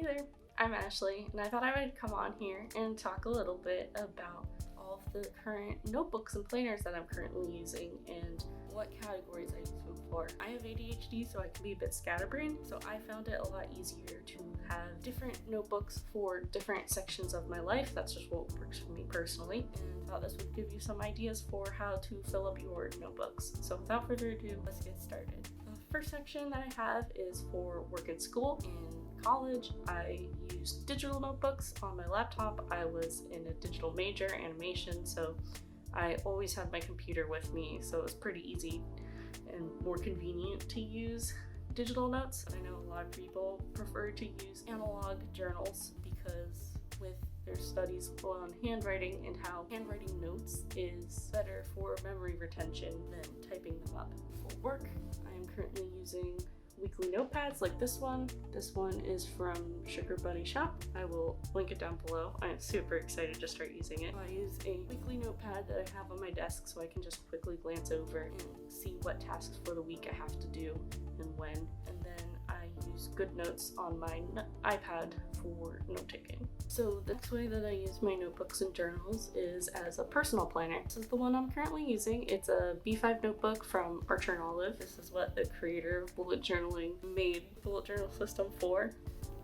Hey there, I'm Ashley, and I thought I would come on here and talk a little bit about all of the current notebooks and planners that I'm currently using and what categories I use them for. I have ADHD, so I can be a bit scatterbrained, so I found it a lot easier to have different notebooks for different sections of my life. That's just what works for me personally, and thought this would give you some ideas for how to fill up your notebooks. So without further ado, let's get started. The first section that I have is for work and school. In college, I used digital notebooks. On my laptop, I was in a digital major, animation, so I always had my computer with me, so it was pretty easy and more convenient to use digital notes. I know a lot of people prefer to use analog journals because with their studies on handwriting and how handwriting notes is better for memory retention than typing them up. For work, I am currently using weekly notepads like this one. This one is from Sugar Bunny Shop. I will link it down below. I'm super excited to start using it. I use a weekly notepad that I have on my desk so I can just quickly glance over and see what tasks for the week I have to do and when. And then I use GoodNotes on my iPad for note taking. So the next way that I use my notebooks and journals is as a personal planner. This is the one I'm currently using. It's a B5 notebook from Archer and Olive. This is what the creator of bullet journaling made the bullet journal system for.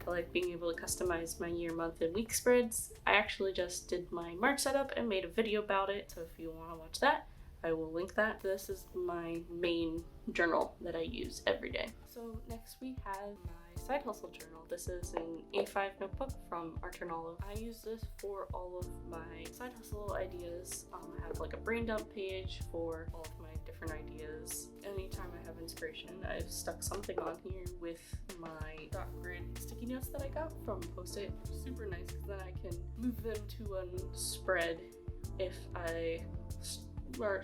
I like being able to customize my year, month, and week spreads. I actually just did my March setup and made a video about it, so if you want to watch that, I will link that. This is my main journal that I use every day. So next we have my side hustle journal. This is an A5 notebook from Archer and Olive. I use this for all of my side hustle ideas. I have like a brain dump page for all of my different ideas. Anytime I have inspiration, I've stuck something on here with my dot grid sticky notes that I got from Post-it. Super nice because then I can move them to a spread if I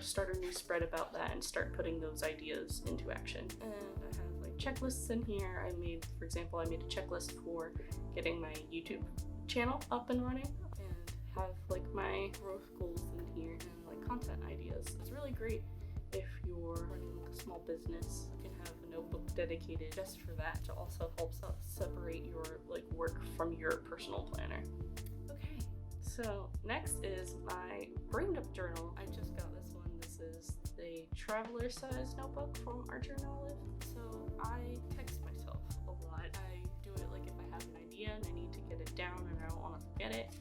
start a new spread about that and start putting those ideas into action. And I have like checklists in here. For example, I made a checklist for getting my YouTube channel up and running, and have like my growth goals in here and like content ideas. It's really great if you're running a small business. You can have a notebook dedicated just for that. It also helps separate your like work from your personal planner. Okay, so next is my brain dump journal. I just got this one. This is the traveler size notebook from Archer and Olive. So I text myself a lot. I do it like if I have an idea and I need to get it down and I don't want to forget it,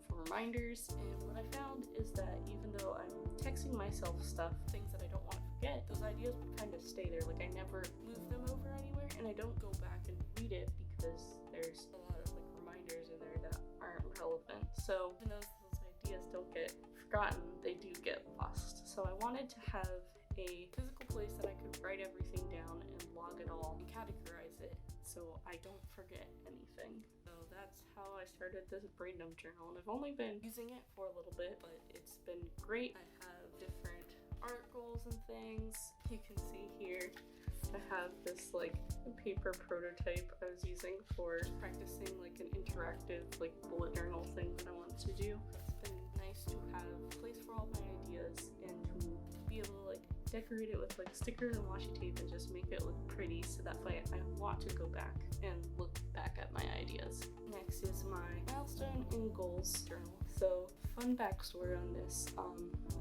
for reminders. And what I found is that even though I'm texting myself stuff, things that I don't want to forget, those ideas would kind of stay there. Like I never move them over anywhere, and I don't go back and read it because there's a lot of like reminders in there that aren't relevant. So even though those ideas don't get forgotten, they do get lost. So I wanted to have a physical place that I could write everything down and log it all and categorize it so I don't forget anything. So that's how I started this brain dump journal, and I've only been using it for a little bit, but it's been great. I have different art goals and things. You can see here I have this like paper prototype I was using for practicing like an interactive like bullet journal thing that I wanted to do. It's been nice to have a place for all my ideas and to be able to like decorate it with like stickers and washi tape and just make it look pretty, so that way I want to go back and look back at my ideas. Next is my milestone and goals journal. So fun backstory on this.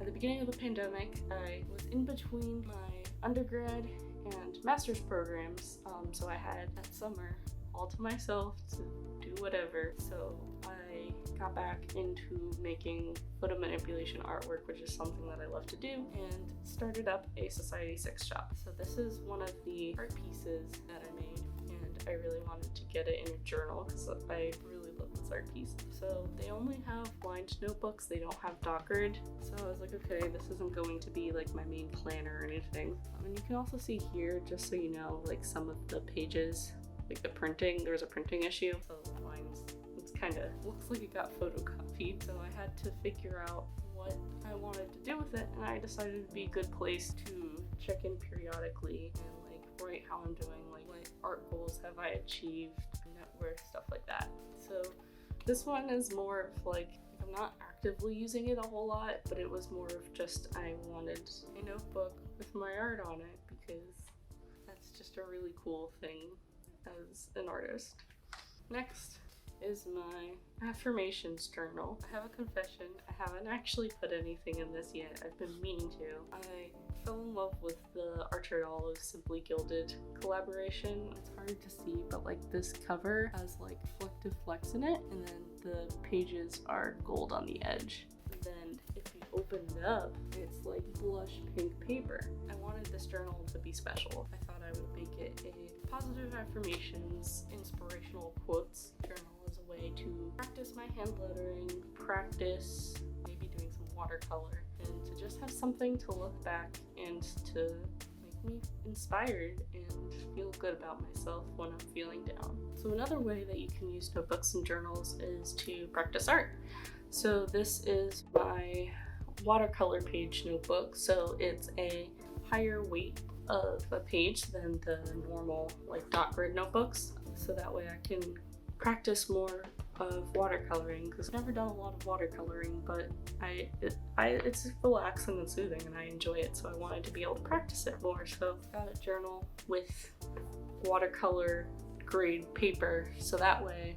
At the beginning of the pandemic, I was in between my undergrad and master's programs, so I had that summer all to myself to do whatever. So I got back into making photo manipulation artwork, which is something that I love to do, and started up a Society 6 shop. So this is one of the art pieces that I made, and I really wanted to get it in a journal because I really love this art piece. So they only have lined notebooks, they don't have dot grid. So I was like, okay, this isn't going to be like my main planner or anything. And you can also see here, just so you know, like some of the pages, like the printing, there was a printing issue. So the lines, it's kind of looks like it got photocopied. So I had to figure out what I wanted to do with it, and I decided it'd be a good place to check in periodically and like write how I'm doing, like what art goals have I achieved, net worth, stuff like that. So this one is more of like, I'm not actively using it a whole lot, but it was more of just I wanted a notebook with my art on it because that's just a really cool thing as an artist. Next is my Affirmations Journal. I have a confession, I haven't actually put anything in this yet. I've been meaning to. I fell in love with the Archer Doll of Simply Gilded collaboration. It's hard to see, but like this cover has like reflective flecks in it, and then the pages are gold on the edge. And then if you open it up, it's like blush pink paper. I wanted this journal to be special. I thought I would make it a positive affirmations, inspirational quotes journal as a way to practice my hand lettering, practice maybe doing some watercolor, and to just have something to look back and to make me inspired and feel good about myself when I'm feeling down. So another way that you can use notebooks and journals is to practice art. So this is my watercolor page notebook. So it's a higher weight of a page than the normal like dot grid notebooks. So that way I can practice more of watercoloring, because I've never done a lot of watercoloring, but it's relaxing and soothing and I enjoy it, so I wanted to be able to practice it more. So I've got a journal with watercolor grade paper, so that way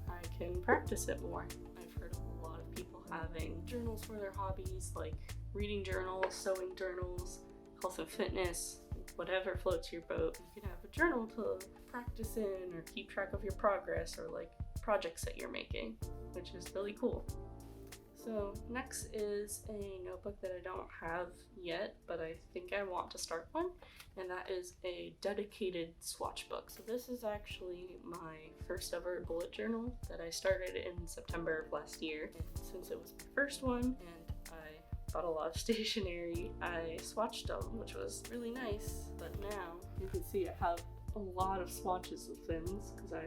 I can practice it more. I've heard of a lot of people having journals for their hobbies, like reading journals, sewing journals, health and fitness, whatever floats your boat. You can have a journal to practice in or keep track of your progress or like projects that you're making, which is really cool. So next is a notebook that I don't have yet, but I think I want to start one, and that is a dedicated swatch book. So this is actually my first ever bullet journal that I started in September of last year, and since it was my first one and I bought a lot of stationery, I swatched them, which was really nice. But now you can see I have a lot of swatches of things because I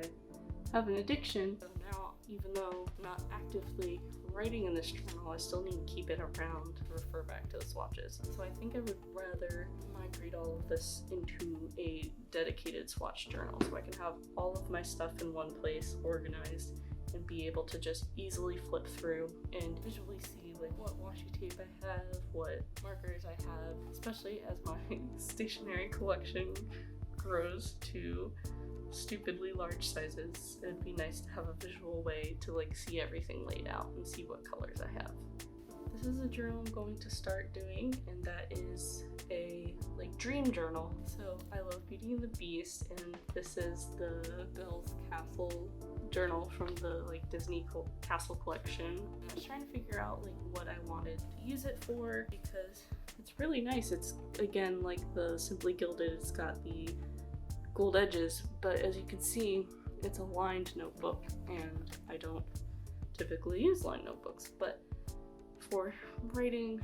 have an addiction. So now, even though I'm not actively writing in this journal, I still need to keep it around to refer back to the swatches. So I think I would rather migrate all of this into a dedicated swatch journal so I can have all of my stuff in one place organized and be able to just easily flip through and visually see like what washi tape I have, what markers I have, especially as my stationery collection grows to stupidly large sizes. It'd be nice to have a visual way to like see everything laid out and see what colors I have. This is a journal I'm going to start doing, and that is a like dream journal. So I love Beauty and the Beast, and this is the Belle's Castle journal from the like Disney Castle collection. And I was trying to figure out like what I wanted to use it for, because it's really nice. It's again like the Simply Gilded, it's got the gold edges, but as you can see, it's a lined notebook, and I don't typically use lined notebooks, but for writing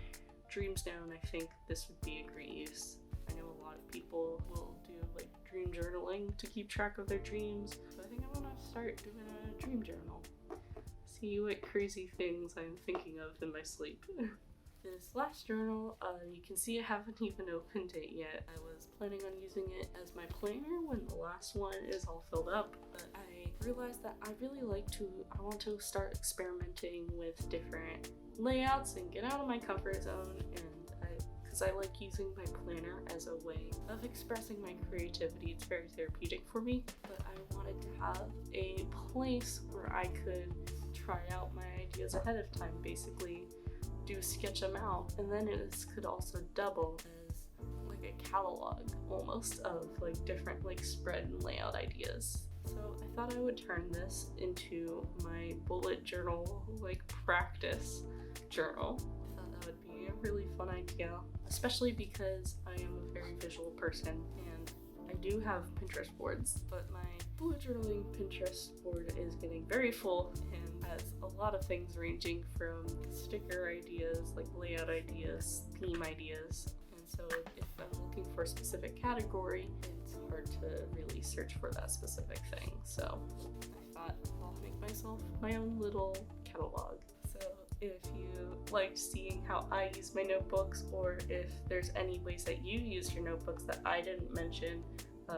dreams down, I think this would be a great use. I know a lot of people will do like dream journaling to keep track of their dreams, so I think I'm gonna start doing a dream journal. See what crazy things I'm thinking of in my sleep. This last journal, you can see I haven't even opened it yet. I was planning on using it as my planner when the last one is all filled up, but I realized that I want to start experimenting with different layouts and get out of my comfort zone, and because I like using my planner as a way of expressing my creativity. It's very therapeutic for me, but I wanted to have a place where I could try out my ideas ahead of time, basically sketch them out, and then this could also double as like a catalog almost of like different like spread and layout ideas. So I thought I would turn this into my bullet journal like practice journal. I thought that would be a really fun idea, especially because I am a very visual person and I do have Pinterest boards, but my bullet journaling Pinterest board is getting very full and has a lot of things ranging from sticker ideas, like layout ideas, theme ideas, and so if I'm looking for a specific category, it's hard to really search for that specific thing. So I thought I'll make myself my own little catalog. So if you liked seeing how I use my notebooks, or if there's any ways that you use your notebooks that I didn't mention,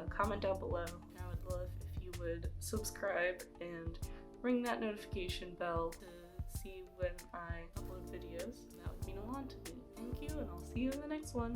comment down below. And I would love if you would subscribe and ring that notification bell to see when I upload videos. That would mean a lot to me. Thank you, and I'll see you in the next one.